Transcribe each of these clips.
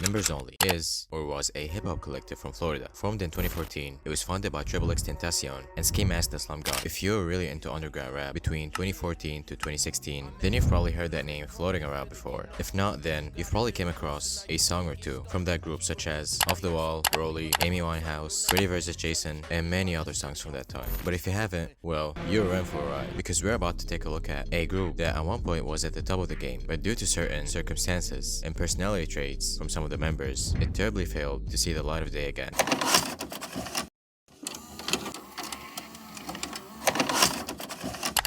Members Only is, or was, a hip-hop collective from Florida. Formed in 2014, it was founded by XXXTENTACION and Ski Mask the Slump God. If you're really into underground rap between 2014 to 2016, then you've probably heard that name floating around before. If not, then you've probably came across a song or two from that group, such as Off the Wall, WRLD, Amy Winehouse, FREDDY vs. Jason, and many other songs from that time. But if you haven't, well, you're in for a ride, because we're about to take a look at a group that at one point was at the top of the game, but due to certain circumstances and personality traits from some of the members, it terribly failed to see the light of day again.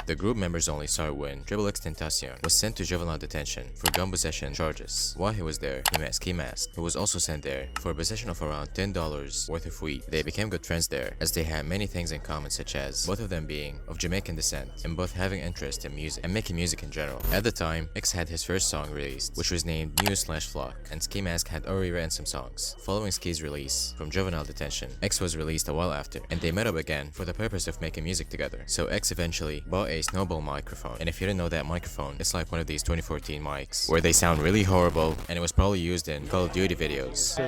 The group members only started when XXXTENTACION was sent to juvenile detention for gun possession charges. While he was there, he met Ski Mask, who was also sent there for possession of around $10 worth of weed. They became good friends there, as they had many things in common, such as both of them being of Jamaican descent and both having interest in music and making music in general. At the time, X had his first song released, which was named New/FLOCK, and Ski Mask had already written some songs. Following Ski's release from juvenile detention, X was released a while after, and they met up again for the purpose of making music together. So X eventually bought a snowball microphone, and if you didn't know that microphone, it's like one of these 2014 mics where they sound really horrible, and it was probably used in Call of Duty videos.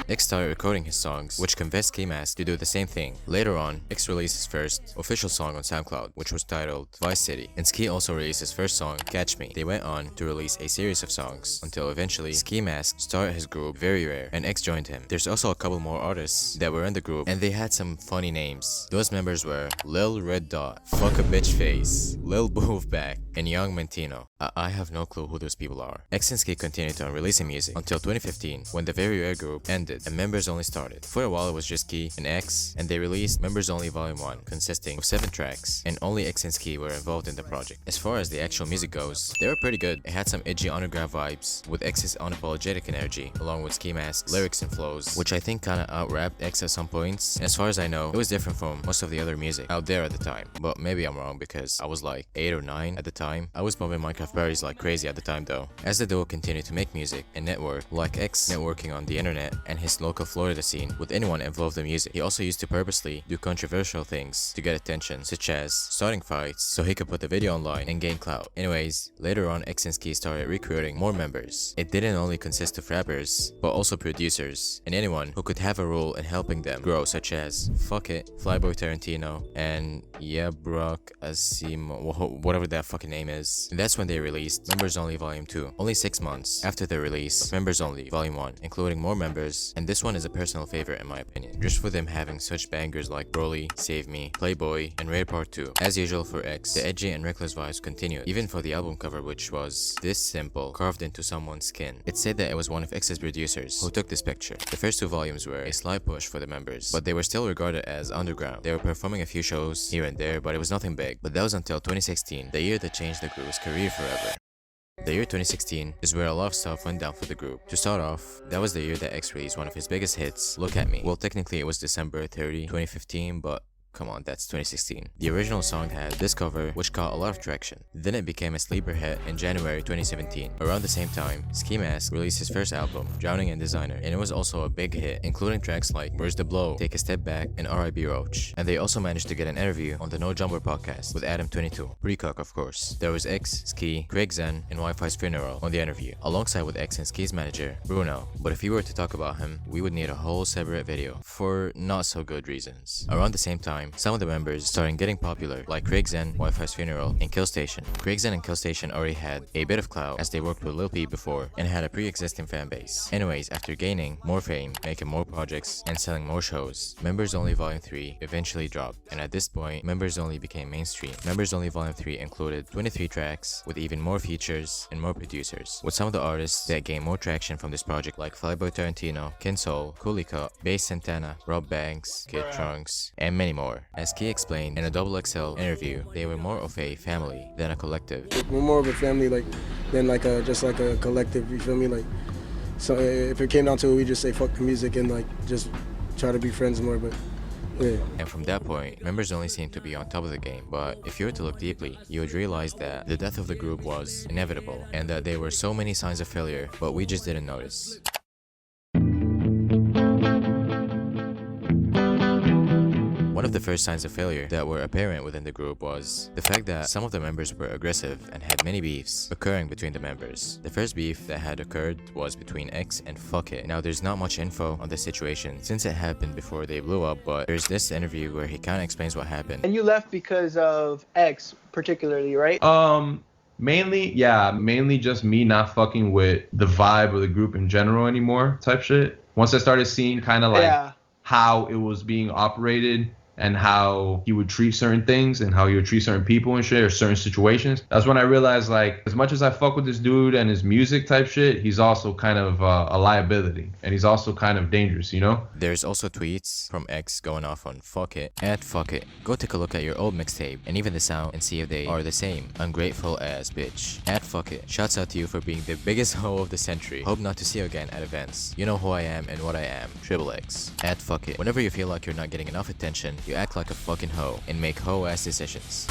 X started recording his songs, which convinced Ski Mask to do the same thing. Later on, X released his first official song on SoundCloud, which was titled Vice City, and Ski also released his first song, Catch Me. They went on to release a series of songs, until eventually Ski Mask started his group Very Rare, and X joined him. There's also a couple more artists that were in the group, and they had some funny names. Those members were Lil Red Dot, Fuck a Bitch Face, Lil Boofback, and Young Mentino. I have no clue who those people are. X and Ski continued on releasing music until 2015, when the Very Rare group ended and Members Only started. For a while it was just Ski and X, and they released Members Only Volume 1, consisting of 7 tracks, and only X and Ski were involved in the project. As far as the actual music goes, they were pretty good. It had some edgy underground vibes, with X's unapologetic energy, along with Ski Mask's lyrics and flows, which I think kinda out-rapped X at some points. And as far as I know, it was different from most of the other music out there at the time. But maybe I'm wrong, because I was like 8 or 9 at the time. I was bumping Minecraft berries like crazy at the time though. As the duo continued to make music and network, like X networking on the internet and his local Florida scene with anyone involved in music, he also used to purposely do controversial things to get attention, such as starting fights so he could put the video online and gain clout. Anyways, later on X and Ski started recruiting more members. It didn't only consist of rappers, but also producers and anyone who could have a role in helping them grow, such as FUXK, Flyboy Tarantino, and Brock Asimo, whatever that fucking name is. And that's when they released Members Only Volume 2, only 6 months after the release of Members Only Volume 1, including more members, and this one is a personal favorite in my opinion, just for them having such bangers like Broly, Save Me, Playboy, and Raid Part 2. As usual for X, the edgy and reckless vibes continued, even for the album cover, which was this simple, carved into someone's skin. It said that it was one of X's producers who took this picture. The first 2 volumes were a slight push for the members, but they were still regarded as underground. They were performing a few shows here and there, but it was nothing big. But that was until 2016, the year that changed the group's career forever. The year 2016 is where a lot of stuff went down for the group. To start off, that was the year that X released one of his biggest hits, Look At Me. Well, technically it was December 30, 2015, but come on, that's 2016. The original song had this cover, which caught a lot of traction. Then it became a sleeper hit in January 2017. Around the same time, Ski Mask released his first album, Drowning in Designer, and it was also a big hit, including tracks like Where's the Blow, Take a Step Back, and R.I.B. Roach. And they also managed to get an interview on the No Jumper podcast with Adam22, pre-Cook of course. There was X, Ski, Craig Zen, and Wifisfuneral on the interview, alongside with X and Ski's manager, Bruno. But if we were to talk about him, we would need a whole separate video, for not so good reasons. Around the same time, some of the members started getting popular, like Craig Zen, Wifisfuneral, and Killstation. Craig Zen and Killstation already had a bit of clout as they worked with Lil Peep before and had a pre-existing fan base. Anyways, after gaining more fame, making more projects, and selling more shows, Members Only Volume 3 eventually dropped, and at this point, Members Only became mainstream. Members Only Volume 3 included 23 tracks with even more features and more producers, with some of the artists that gained more traction from this project like Flyboy Tarantino, Ken Soul, Cooliecut, Bass Santana, Rob Banks, Kid Trunks, and many more. As Ski explained in a XXL interview, they were more of a family than a collective. We're more of a family than just like a collective, you feel me? Like, so if it came down to it, we just say fuck the music and like just try to be friends more, but yeah. And from that point, Members Only seemed to be on top of the game, but if you were to look deeply, you would realize that the death of the group was inevitable and that there were so many signs of failure, but we just didn't notice. One of the first signs of failure that were apparent within the group was the fact that some of the members were aggressive and had many beefs occurring between the members. The first beef that had occurred was between X and FUXK. Now there's not much info on the situation since it happened before they blew up, but there's this interview where he kind of explains what happened. And you left because of X particularly, right? Mainly just me not fucking with the vibe of the group in general anymore type shit. Once I started seeing kind of like how it was being operated and how he would treat certain things and how he would treat certain people and shit or certain situations, that's when I realized, like, as much as I fuck with this dude and his music type shit, he's also kind of a liability and he's also kind of dangerous, you know? There's also tweets from X going off on FUXK. At FUXK, go take a look at your old mixtape and even the sound and see if they are the same. Ungrateful ass bitch. At FUXK, shouts out to you for being the biggest hoe of the century. Hope not to see you again at events. You know who I am and what I am. XXX. At FUXK, whenever you feel like you're not getting enough attention, you act like a fucking hoe and make hoe-ass decisions.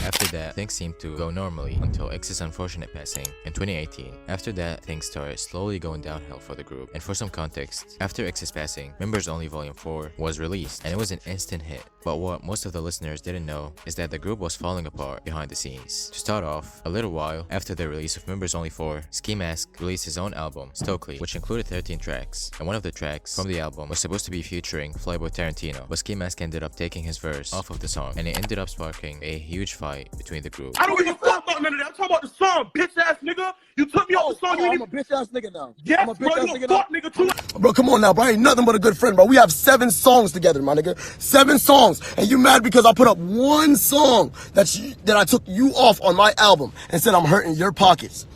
After that, things seemed to go normally until X's unfortunate passing in 2018. After that, things started slowly going downhill for the group. And for some context, after X's passing, Members Only Volume 4 was released and it was an instant hit. But what most of the listeners didn't know is that the group was falling apart behind the scenes. To start off, a little while after the release of Members Only 4, Ski Mask released his own album, Stokely, which included 13 tracks. And one of the tracks from the album was supposed to be featuring Flyboy Tarantino, but Ski Mask ended up taking his verse off of the song, and it ended up sparking a huge fight between the group. I don't give a fuck about none of that. I'm talking about the song, bitch ass nigga. You took me off the song. I'm a bitch ass nigga now. Yes, I'm a bitch bro, ass you a nigga fuck now. nigga too. Bro, come on now, bro. I ain't nothing but a good friend, bro. We have 7 songs together, my nigga. 7 songs. And you mad because I put up one song that I took you off on my album and said I'm hurting your pockets.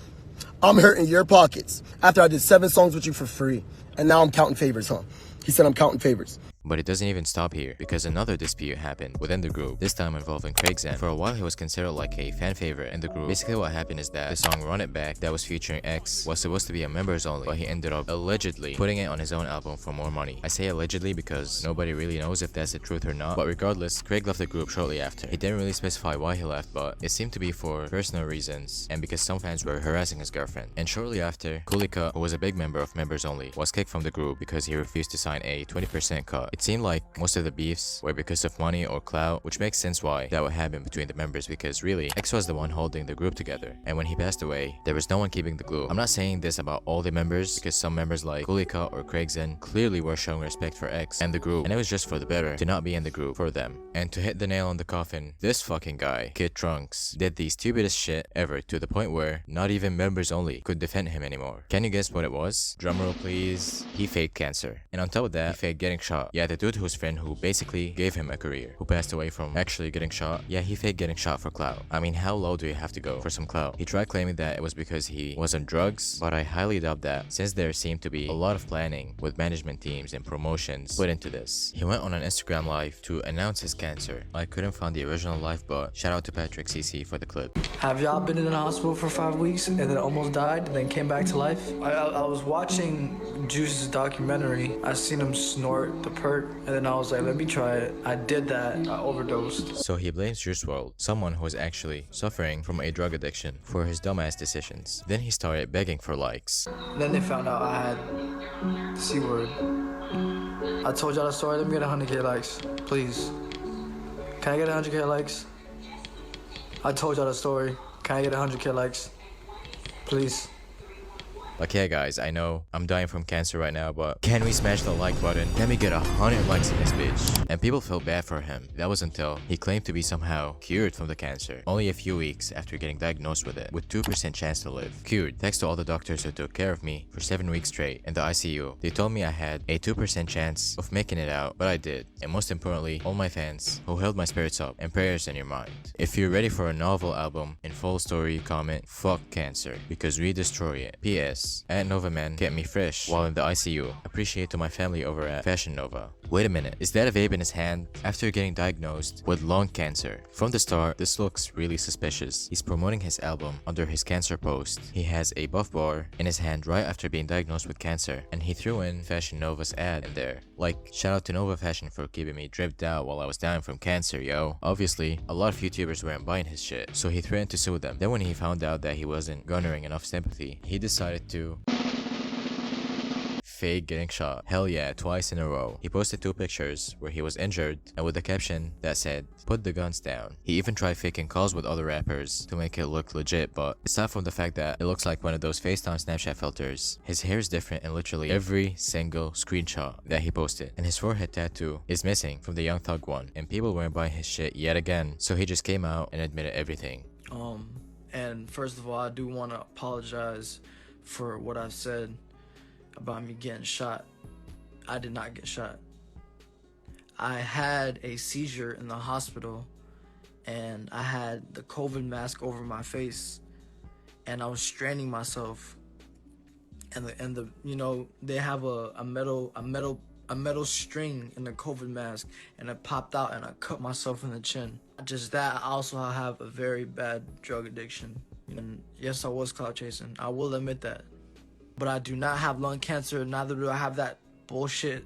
I'm hurting your pockets. After I did 7 songs with you for free. And now I'm counting favors, huh? He said I'm counting favors. But it doesn't even stop here, because another dispute happened within the group, this time involving Craig's. For a while he was considered like a fan favorite in the group. Basically what happened is that the song Run It Back that was featuring X was supposed to be a members only, but he ended up allegedly putting it on his own album for more money. I say allegedly because nobody really knows if that's the truth or not, but regardless, Craig left the group shortly after. He didn't really specify why he left, but it seemed to be for personal reasons and because some fans were harassing his girlfriend. And shortly after, Cooliecut, who was a big member of members only, was kicked from the group because he refused to sign a 20% cut. It seemed like most of the beefs were because of money or clout, which makes sense why that would happen between the members, because really, X was the one holding the group together, and when he passed away, there was no one keeping the glue. I'm not saying this about all the members, because some members like Cooliecut or Craig's clearly were showing respect for X and the group, and it was just for the better to not be in the group for them. And to hit the nail on the coffin, this fucking guy, Kid Trunks, did the stupidest shit ever to the point where not even members only could defend him anymore. Can you guess what it was? Drumroll please. He faked cancer. And on top of that, he faked getting shot. Yeah, the dude whose friend who basically gave him a career, who passed away from actually getting shot, yeah, he faked getting shot for clout. I mean, how low do you have to go for some clout? He tried claiming that it was because he was on drugs, but I highly doubt that, since there seemed to be a lot of planning with management teams and promotions put into this. He went on an Instagram live to announce his cancer. I couldn't find the original live, but shout out to Patrick CC for the clip. Have y'all been in the hospital for 5 weeks and then almost died and then came back to life? I was watching Juice's documentary. I seen him snort the perk and then I was like, let me try it. I did that. I overdosed. So he blames WRLD, someone who was actually suffering from a drug addiction, for his dumbass decisions. Then he started begging for likes. Then they found out I had the C word. I told y'all the story. Let me get 100K likes, please. Can I get 100K likes? I told y'all the story. Can I get 100K likes? Please. Like, yeah guys, I know I'm dying from cancer right now, but can we smash the like button? Can we get 100 likes in this bitch? And people felt bad for him. That was until he claimed to be somehow cured from the cancer, only a few weeks after getting diagnosed with it, with 2% chance to live. Cured, thanks to all the doctors who took care of me for 7 weeks straight in the ICU. They told me I had a 2% chance of making it out, but I did. And most importantly, all my fans who held my spirits up and prayers in your mind. If you're ready for a novel album in full story, comment fuck cancer, because we destroy it. PS. At Nova Man kept me fresh while in the ICU. Appreciate to my family over at Fashion Nova. Wait a minute, is that a vape in his hand? After getting diagnosed with lung cancer. From the start, this looks really suspicious. He's promoting his album under his cancer post. He has a buff bar in his hand right after being diagnosed with cancer, and he threw in Fashion Nova's ad in there. Like, shout out to Nova Fashion for keeping me dripped out while I was dying from cancer, yo. Obviously, a lot of YouTubers weren't buying his shit, so he threatened to sue them. Then when he found out that he wasn't garnering enough sympathy, he decided to fake getting shot. Hell yeah, twice in a row. He posted 2 pictures where he was injured and with a caption that said, "Put the guns down." He even tried faking calls with other rappers to make it look legit, but aside from the fact that it looks like one of those FaceTime Snapchat filters, his hair is different in literally every single screenshot that he posted. And his forehead tattoo is missing from the Young Thug one, and people weren't buying his shit yet again, so he just came out and admitted everything. And first of all, I do want to apologize for what I said about me getting shot. I did not get shot. I had a seizure in the hospital, and I had the COVID mask over my face, and I was straining myself. And the you know, they have a metal string in the COVID mask, and it popped out, and I cut myself in the chin. Not just that, I also have a very bad drug addiction. And yes, I was clout chasing. I will admit that. But I do not have lung cancer. Neither do I have that bullshit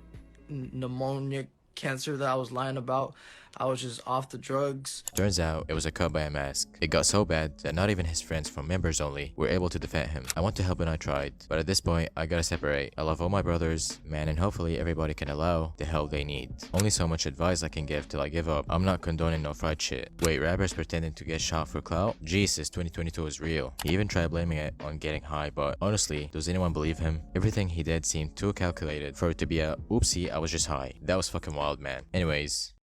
pneumonia cancer that I was lying about. I was just off the drugs. Turns out it was a cut by a mask. It got so bad that not even his friends from members only were able to defend him. I want to help and I tried, but at this point I gotta separate. I love all my brothers, man, and hopefully everybody can allow the help they need. Only so much advice I can give till I give up. I'm not condoning no fried shit. Wait, rappers pretending to get shot for clout? Jesus, 2022 is real. He even tried blaming it on getting high, but honestly, does anyone believe him? Everything he did seemed too calculated for it to be a oopsie, I was just high. That was fucking wild, man. Anyways,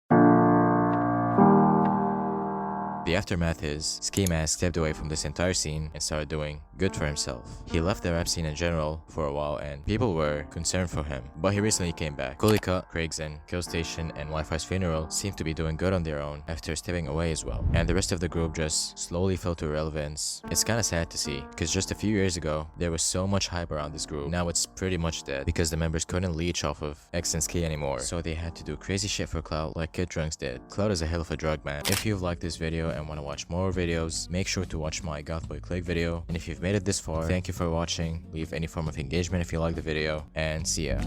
the aftermath is, Ski Mask stepped away from this entire scene and started doing good for himself. He left the rap scene in general for a while and people were concerned for him, but he recently came back. Cooliecut, Craigson, Killstation, and Wifisfuneral seem to be doing good on their own after stepping away as well. And the rest of the group just slowly fell to irrelevance. It's kinda sad to see, because just a few years ago, there was so much hype around this group. Now it's pretty much dead, because the members couldn't leech off of X and Ski anymore, so they had to do crazy shit for clout like Kid Drunks did. Clout is a hell of a drug, man. If you've liked this video and want to watch more videos, make sure to watch my Gothboy Click video. And if you've made it this far, thank you for watching. Leave any form of engagement if you like the video, and see ya.